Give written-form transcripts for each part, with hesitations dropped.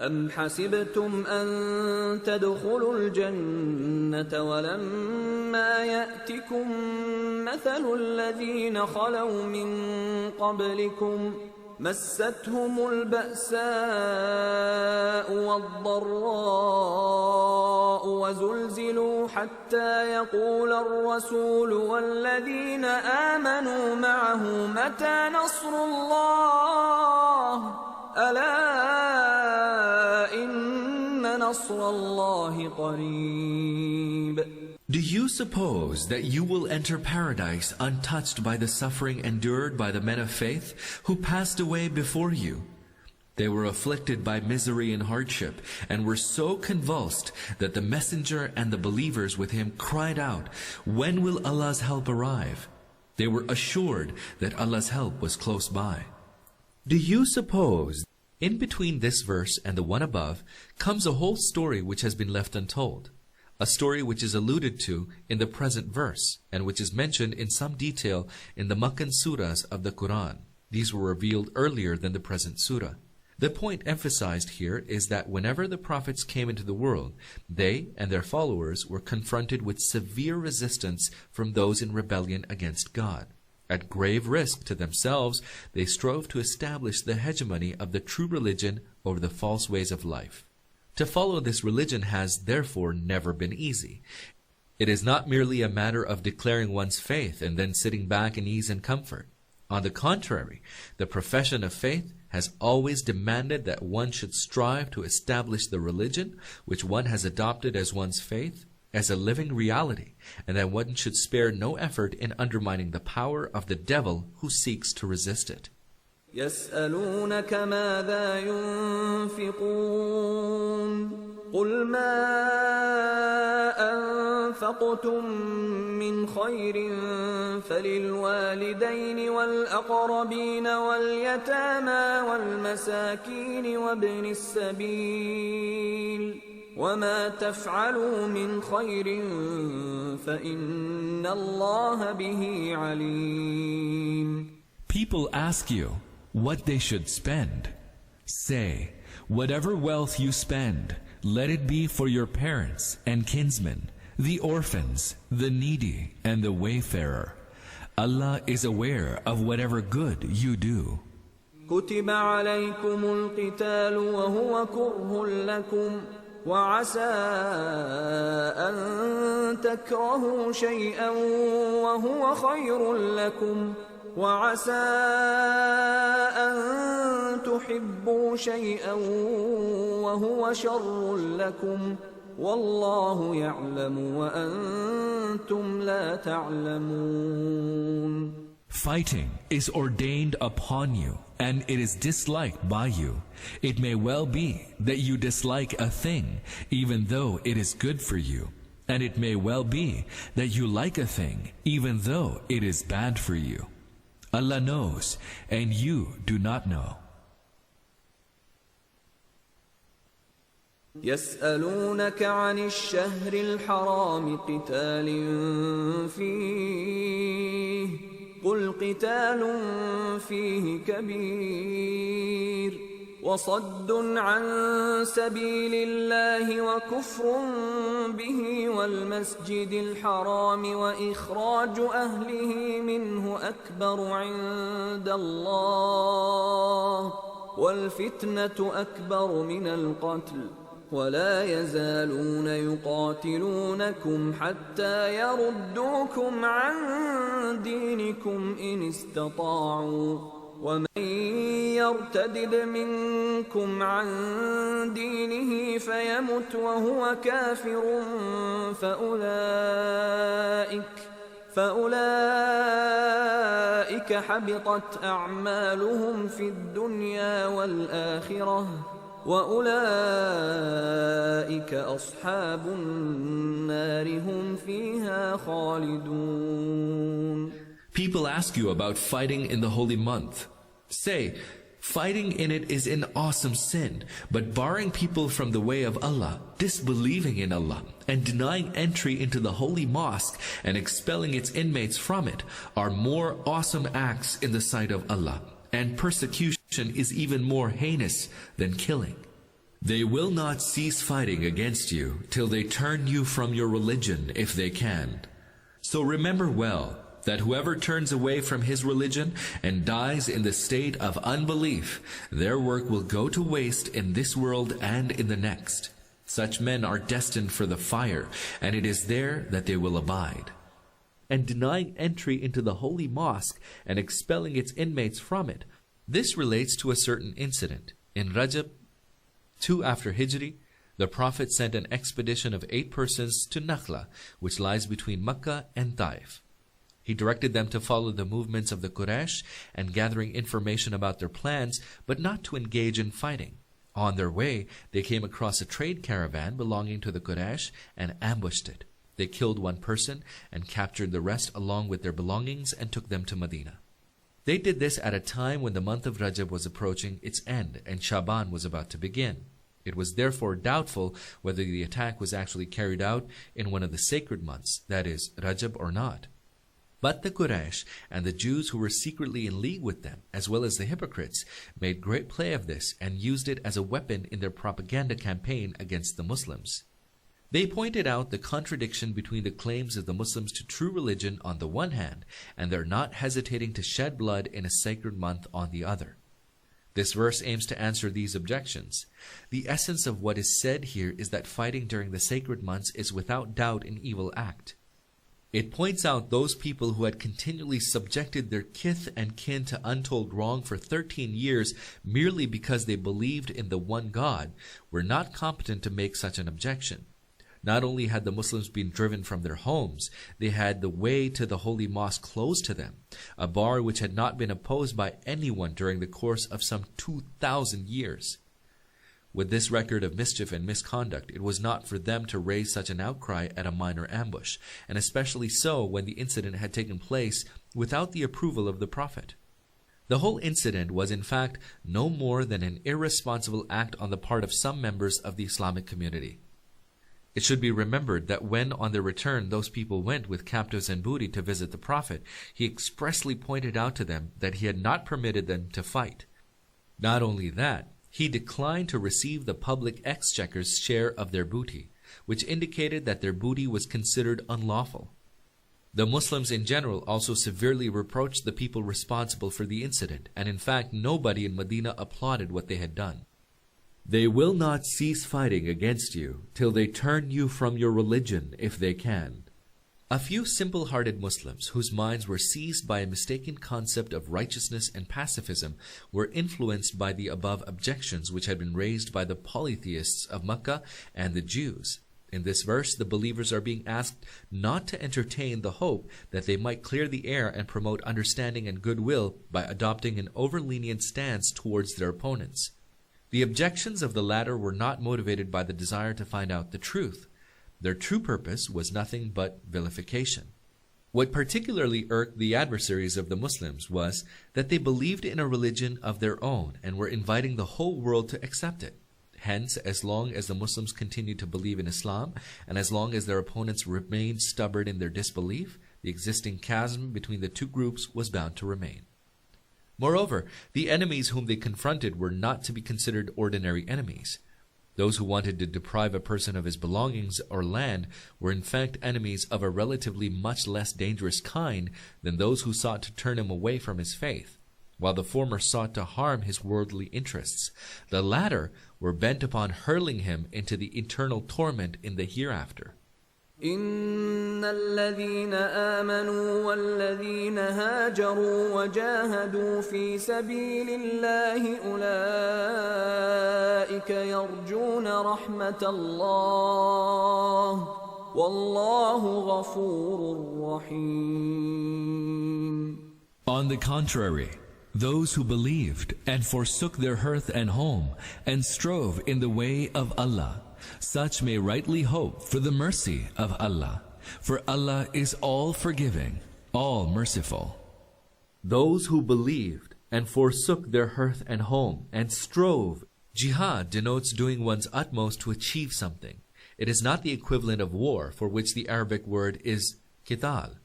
أم حسبتم أن تدخلوا الجنة ولما يأتكم مثل الذين خلوا من قبلكم مستهم البأساء والضراء وزلزلوا حتى يقول الرسول والذين آمنوا معه متى نصر الله ألا إن نصر الله قريب. Do you suppose that you will enter paradise untouched by the suffering endured by the men of faith who passed away before you? They were afflicted by misery and hardship and were so convulsed that the messenger and the believers with him cried out, "When will Allah's help arrive?" They were assured that Allah's help was close by. Do you suppose in between this verse and the one above comes a whole story which has been left untold? A story which is alluded to in the present verse and which is mentioned in some detail in the Makkan surahs of the Quran. These were revealed earlier than the present surah. The point emphasized here is that whenever the prophets came into the world, they and their followers were confronted with severe resistance from those in rebellion against God. At grave risk to themselves, they strove to establish the hegemony of the true religion over the false ways of life. To follow this religion has therefore never been easy. It is not merely a matter of declaring one's faith and then sitting back in ease and comfort. On the contrary, the profession of faith has always demanded that one should strive to establish the religion which one has adopted as one's faith as a living reality, and that one should spare no effort in undermining the power of the devil who seeks to resist it. يسألونك ماذا ينفقون قل ما أنفقتم من خير فللوالدين والأقربين واليتامى والمساكين وابن السبيل وما تفعلوا من خير فإن الله به عليم. People ask you what they should spend. Say, whatever wealth you spend, let it be for your parents and kinsmen, the orphans, the needy, and the wayfarer. Allah is aware of whatever good you do. كتب عليكم القتال وهو كره لكم وعسى أن تكرهوا شيئا وهو خير لكم وعسى أن تحبوا شيئا وهو شر لكم والله يعلم وأنتم لا تعلمون. Fighting is ordained upon you, and it is disliked by you. It may well be that you dislike a thing, even though it is good for you. And it may well be that you like a thing, even though it is bad for you. Allah knows, and you do not know. يسألونك عن الشهر الحرام قتال فيه قل قتال فيه كبير وصد عن سبيل الله وكفر به والمسجد الحرام وإخراج أهله منه أكبر عند الله والفتنة أكبر من القتل ولا يزالون يقاتلونكم حتى يردوكم عن دينكم إن استطاعوا ومن يرتدد منكم عن دينه فيمت وهو كافر فأولئك حبطت أعمالهم في الدنيا والآخرة وأولئك أصحاب النار هم فيها خالدون. People ask you about fighting in the holy month. Say, fighting in it is an awesome sin, but barring people from the way of Allah, disbelieving in Allah, and denying entry into the holy mosque and expelling its inmates from it are more awesome acts in the sight of Allah, and persecution is even more heinous than killing. They will not cease fighting against you till they turn you from your religion if they can. So remember well that whoever turns away from his religion and dies in the state of unbelief, their work will go to waste in this world and in the next. Such men are destined for the fire, and it is there that they will abide. And denying entry into the holy mosque and expelling its inmates from it. This relates to a certain incident. In Rajab 2 after Hijri, the Prophet sent an expedition of 8 persons to Nakhla, which lies between Makkah and Taif. He directed them to follow the movements of the Quraysh and gathering information about their plans, but not to engage in fighting. On their way, they came across a trade caravan belonging to the Quraysh and ambushed it. They killed 1 person and captured the rest along with their belongings and took them to Medina. They did this at a time when the month of Rajab was approaching its end and Shaban was about to begin. It was therefore doubtful whether the attack was actually carried out in one of the sacred months, that is, Rajab or not. But the Quraysh and the Jews who were secretly in league with them, as well as the hypocrites, made great play of this and used it as a weapon in their propaganda campaign against the Muslims. They pointed out the contradiction between the claims of the Muslims to true religion on the one hand and their not hesitating to shed blood in a sacred month on the other. This verse aims to answer these objections. The essence of what is said here is that fighting during the sacred months is without doubt an evil act. It points out those people who had continually subjected their kith and kin to untold wrong for 13 years merely because they believed in the one God were not competent to make such an objection. Not only had the Muslims been driven from their homes, they had the way to the holy mosque closed to them, a bar which had not been opposed by anyone during the course of some 2,000 years. With this record of mischief and misconduct, it was not for them to raise such an outcry at a minor ambush, and especially so when the incident had taken place without the approval of the Prophet. The whole incident was in fact no more than an irresponsible act on the part of some members of the Islamic community. It should be remembered that when on their return those people went with captives and booty to visit the Prophet, he expressly pointed out to them that he had not permitted them to fight. Not only that, he declined to receive the public exchequer's share of their booty, which indicated that their booty was considered unlawful. The Muslims in general also severely reproached the people responsible for the incident, and in fact nobody in Medina applauded what they had done. They will not cease fighting against you till they turn you from your religion if they can. A few simple-hearted Muslims, whose minds were seized by a mistaken concept of righteousness and pacifism, were influenced by the above objections which had been raised by the polytheists of Makkah and the Jews. In this verse, the believers are being asked not to entertain the hope that they might clear the air and promote understanding and goodwill by adopting an over-lenient stance towards their opponents. The objections of the latter were not motivated by the desire to find out the truth. Their true purpose was nothing but vilification. What particularly irked the adversaries of the Muslims was that they believed in a religion of their own and were inviting the whole world to accept it. Hence, as long as the Muslims continued to believe in Islam, and as long as their opponents remained stubborn in their disbelief, the existing chasm between the two groups was bound to remain. Moreover, the enemies whom they confronted were not to be considered ordinary enemies. Those who wanted to deprive a person of his belongings or land were in fact enemies of a relatively much less dangerous kind than those who sought to turn him away from his faith. While the former sought to harm his worldly interests, the latter were bent upon hurling him into the eternal torment in the hereafter. إن الذين آمنوا والذين هاجروا وجاهدوا في سبيل الله أولئك يرجون رحمة الله والله غفور رحيم. On the contrary, those who believed and forsook their hearth and home and strove in the way of Allah, such may rightly hope for the mercy of Allah, for Allah is all forgiving, all merciful. Those who believed and forsook their hearth and home and strove. Jihad denotes doing one's utmost to achieve something. It is not the equivalent of war, for which the Arabic word is qital.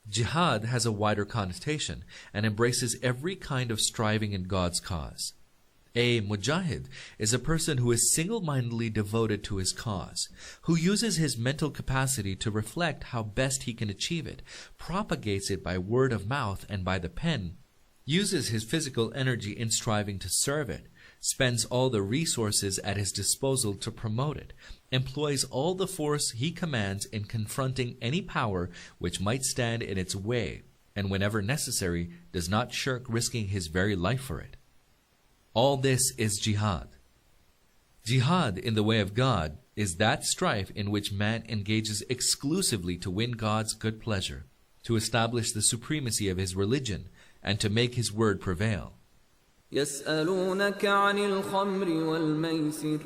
Jihad has a wider connotation and embraces every kind of striving in God's cause. A mujahid is a person who is single-mindedly devoted to his cause, who uses his mental capacity to reflect how best he can achieve it, propagates it by word of mouth and by the pen, uses his physical energy in striving to serve it, spends all the resources at his disposal to promote it, employs all the force he commands in confronting any power which might stand in its way, and whenever necessary does not shirk risking his very life for it. All this is jihad. Jihad in the way of God is that strife in which man engages exclusively to win God's good pleasure, to establish the supremacy of his religion, and to make his word prevail. يسألونك عن الخمر والميسر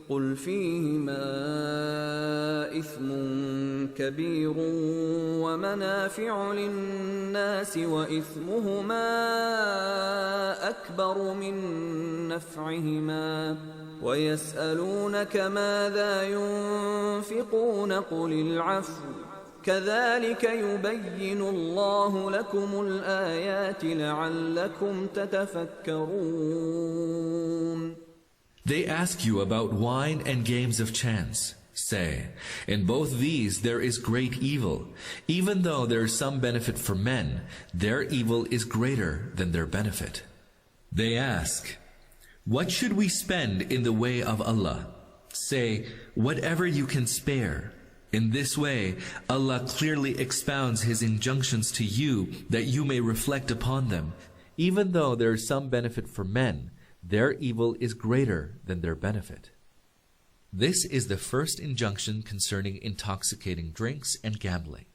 قل فيهما إثم كبير ومنافع للناس وإثمهما أكبر من نفعهما ويسألونك ماذا ينفقون قل العفو كذلك يبين الله لكم الآيات لعلكم تتفكرون. They ask you about wine and games of chance. Say, in both these there is great evil. Even though there is some benefit for men, their evil is greater than their benefit. They ask, what should we spend in the way of Allah? Say, whatever you can spare. In this way, Allah clearly expounds His injunctions to you that you may reflect upon them. Even though there is some benefit for men, their evil is greater than their benefit. This is the first injunction concerning intoxicating drinks and gambling,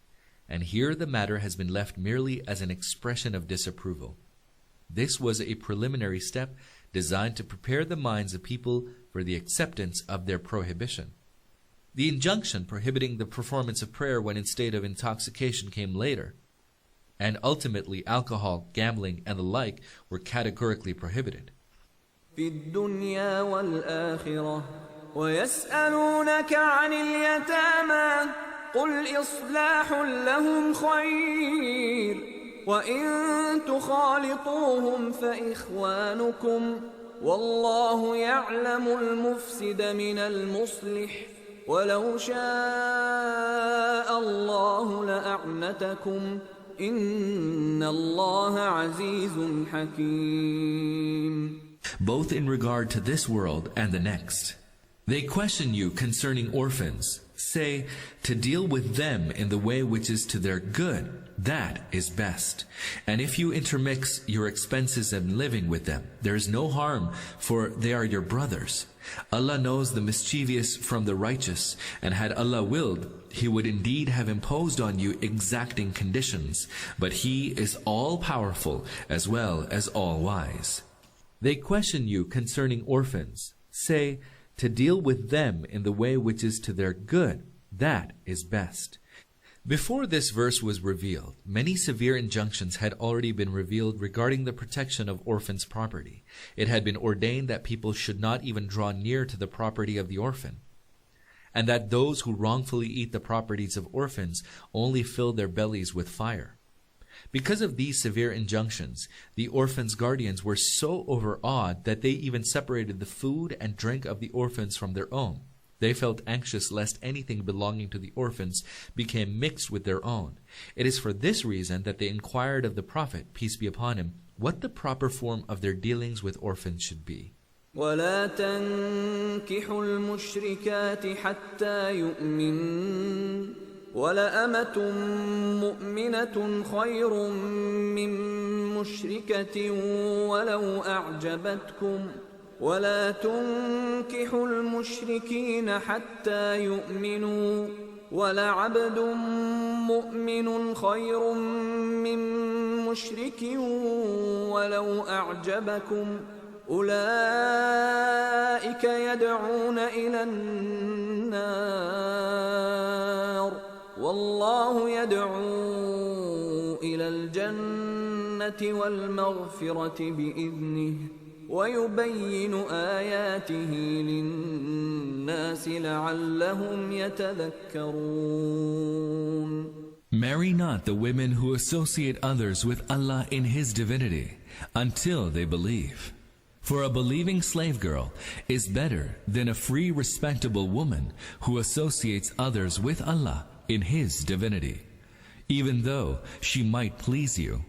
and here the matter has been left merely as an expression of disapproval. This was a preliminary step designed to prepare the minds of people for the acceptance of their prohibition. The injunction prohibiting the performance of prayer when in state of intoxication came later, and ultimately alcohol, gambling, and the like were categorically prohibited. في الدنيا والآخرة ويسألونك عن اليتامى قل إصلاح لهم خير وإن تخالطوهم فإخوانكم والله يعلم المفسد من المصلح ولو شاء الله لأعنتكم إن الله عزيز حكيم. Both in regard to this world and the next. They question you concerning orphans. Say, to deal with them in the way which is to their good, that is best. And if you intermix your expenses and living with them, there is no harm, for they are your brothers. Allah knows the mischievous from the righteous, and had Allah willed, He would indeed have imposed on you exacting conditions, but He is all-powerful as well as all-wise. They question you concerning orphans. Say, to deal with them in the way which is to their good, that is best. Before this verse was revealed, many severe injunctions had already been revealed regarding the protection of orphans' property. It had been ordained that people should not even draw near to the property of the orphan, and that those who wrongfully eat the properties of orphans only fill their bellies with fire. Because of these severe injunctions, the orphans' guardians were so overawed that they even separated the food and drink of the orphans from their own. They felt anxious lest anything belonging to the orphans became mixed with their own. It is for this reason that they inquired of the Prophet, peace be upon him, what the proper form of their dealings with orphans should be. ولا تنكحوا المشركات حتى يؤمنن ولأمة مؤمنة خير من مشركة ولو أعجبتكم ولا تنكحوا المشركين حتى يؤمنوا ولعبد مؤمن خير من مشرك ولو أعجبكم أولئك يدعون إلى النار والله يدعو إلى الجنة والمغفرة بإذنه ويبين آياته للناس لعلهم يتذكرون. Marry not the women who associate others with Allah in His divinity until they believe. For a believing slave girl is better than a free respectable woman who associates others with Allah in His divinity, even though she might please you.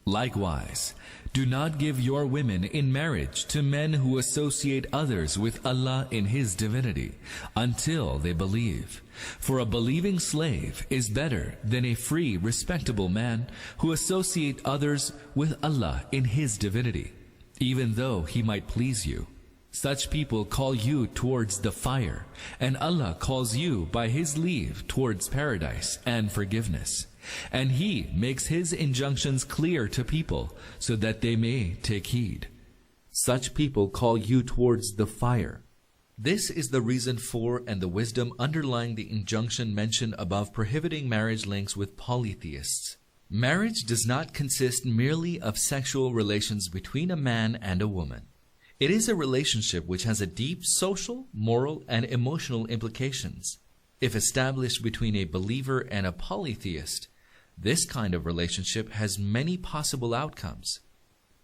Likewise, do not give your women in marriage to men who associate others with Allah in His divinity until they believe. For a believing slave is better than a free respectable man who associate others with Allah in His divinity, even though he might please you. Such people call you towards the fire, and Allah calls you by His leave towards paradise and forgiveness. And He makes His injunctions clear to people so that they may take heed. Such people call you towards the fire. This is the reason for and the wisdom underlying the injunction mentioned above prohibiting marriage links with polytheists. Marriage does not consist merely of sexual relations between a man and a woman. It is a relationship which has a deep social, moral, and emotional implications. If established between a believer and a polytheist, this kind of relationship has many possible outcomes.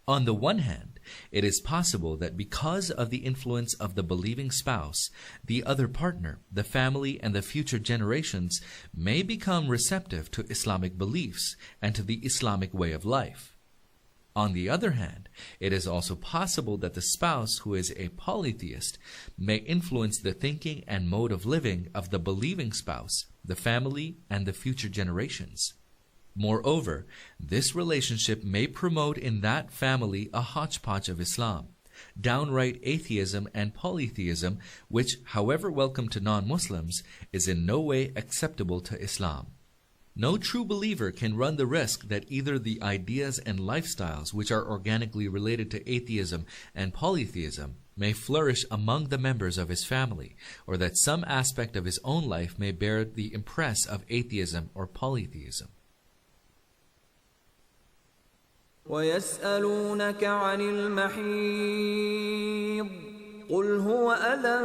On the one hand, it is possible that because of the influence of the believing spouse, the other partner, the family, and the future generations may become receptive to Islamic beliefs and to the Islamic way of life. On the other hand, it is also possible that the spouse who is a polytheist may influence the thinking and mode of living of the believing spouse, the family, and the future generations. Moreover, this relationship may promote in that family a hodgepodge of Islam, downright atheism and polytheism, which, however welcome to non-Muslims, is in no way acceptable to Islam. No true believer can run the risk that either the ideas and lifestyles which are organically related to atheism and polytheism may flourish among the members of his family, or that some aspect of his own life may bear the impress of atheism or polytheism. ويسألونك عن المحيض قل هو أذى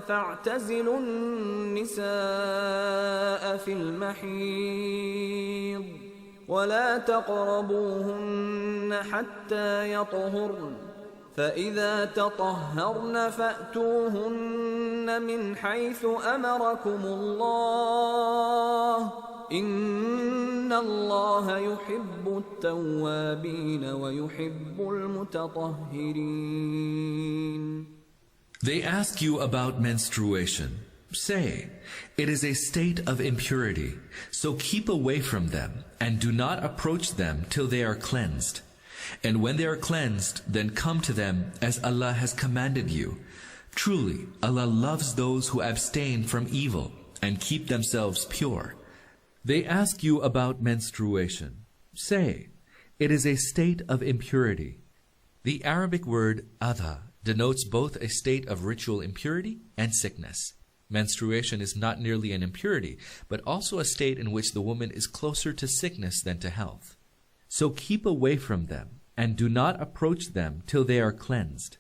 فاعتزلوا النساء في المحيض ولا تقربوهن حتى يطهرن فإذا تطهرن فأتوهن من حيث أمركم الله إن الله يحب التوابين ويحب المتطهرين. They ask you about menstruation. Say, it is a state of impurity, so keep away from them and do not approach them till they are cleansed. And when they are cleansed, then come to them as Allah has commanded you. Truly, Allah loves those who abstain from evil and keep themselves pure. They ask you about menstruation. Say, it is a state of impurity. The Arabic word adha denotes both a state of ritual impurity and sickness. Menstruation is not merely an impurity, but also a state in which the woman is closer to sickness than to health. So keep away from them and do not approach them till they are cleansed.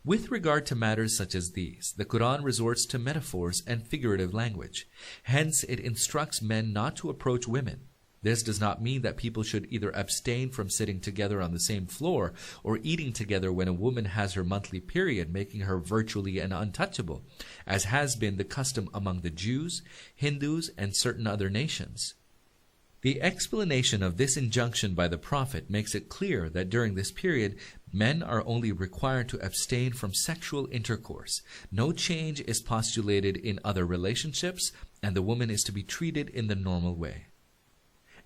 With regard to matters such as these, the Quran resorts to metaphors and figurative language. Hence, it instructs men not to approach women. This does not mean that people should either abstain from sitting together on the same floor or eating together when a woman has her monthly period, making her virtually an untouchable, as has been the custom among the Jews, Hindus, and certain other nations. The explanation of this injunction by the Prophet makes it clear that during this period, men are only required to abstain from sexual intercourse. No change is postulated in other relationships, and the woman is to be treated in the normal way.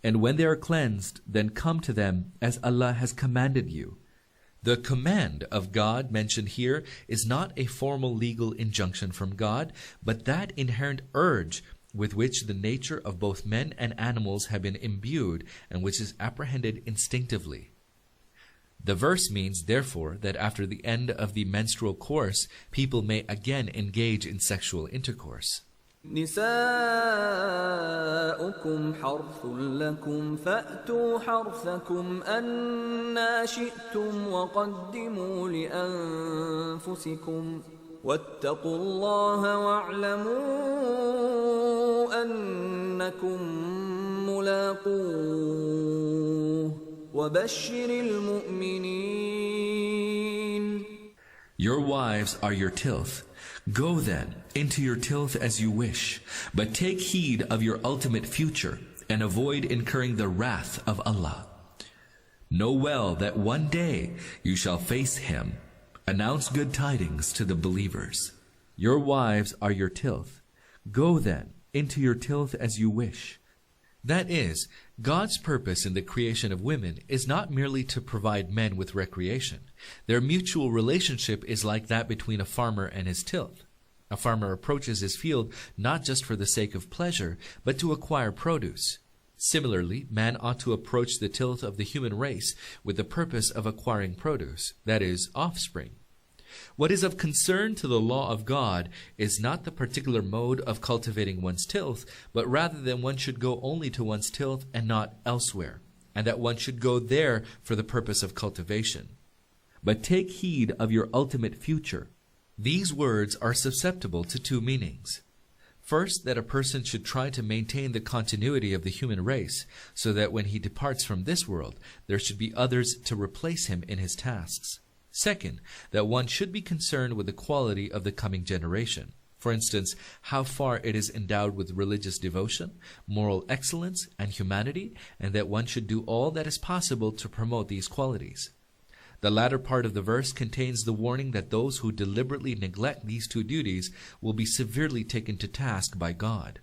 And when they are cleansed, then come to them as Allah has commanded you. The command of God mentioned here is not a formal legal injunction from God, but that inherent urge with which the nature of both men and animals have been imbued and which is apprehended instinctively. The verse means, therefore, that after the end of the menstrual course, people may again engage in sexual intercourse. نساؤكم حرث لكم فأتوا حرثكم أنى شئتم وقدموا لأنفسكم واتقوا الله واعلموا أنكم ملاقوه وبشر المؤمنين Your wives are your tilth. Go then into your tilth as you wish, but take heed of your ultimate future and avoid incurring the wrath of Allah. Know well that one day you shall face Him. Announce good tidings to the believers. Your wives are your tilth. Go then into your tilth as you wish. That is, God's purpose in the creation of women is not merely to provide men with recreation. Their mutual relationship is like that between a farmer and his tilth. A farmer approaches his field not just for the sake of pleasure, but to acquire produce. Similarly, man ought to approach the tilth of the human race with the purpose of acquiring produce, that is, offspring. What is of concern to the law of God is not the particular mode of cultivating one's tilth, but rather that one should go only to one's tilth and not elsewhere, and that one should go there for the purpose of cultivation. But take heed of your ultimate future. These words are susceptible to two meanings. First, that a person should try to maintain the continuity of the human race, so that when he departs from this world, there should be others to replace him in his tasks. Second, that one should be concerned with the quality of the coming generation. For instance, how far it is endowed with religious devotion, moral excellence, and humanity, and that one should do all that is possible to promote these qualities. The latter part of the verse contains the warning that those who deliberately neglect these two duties will be severely taken to task by God.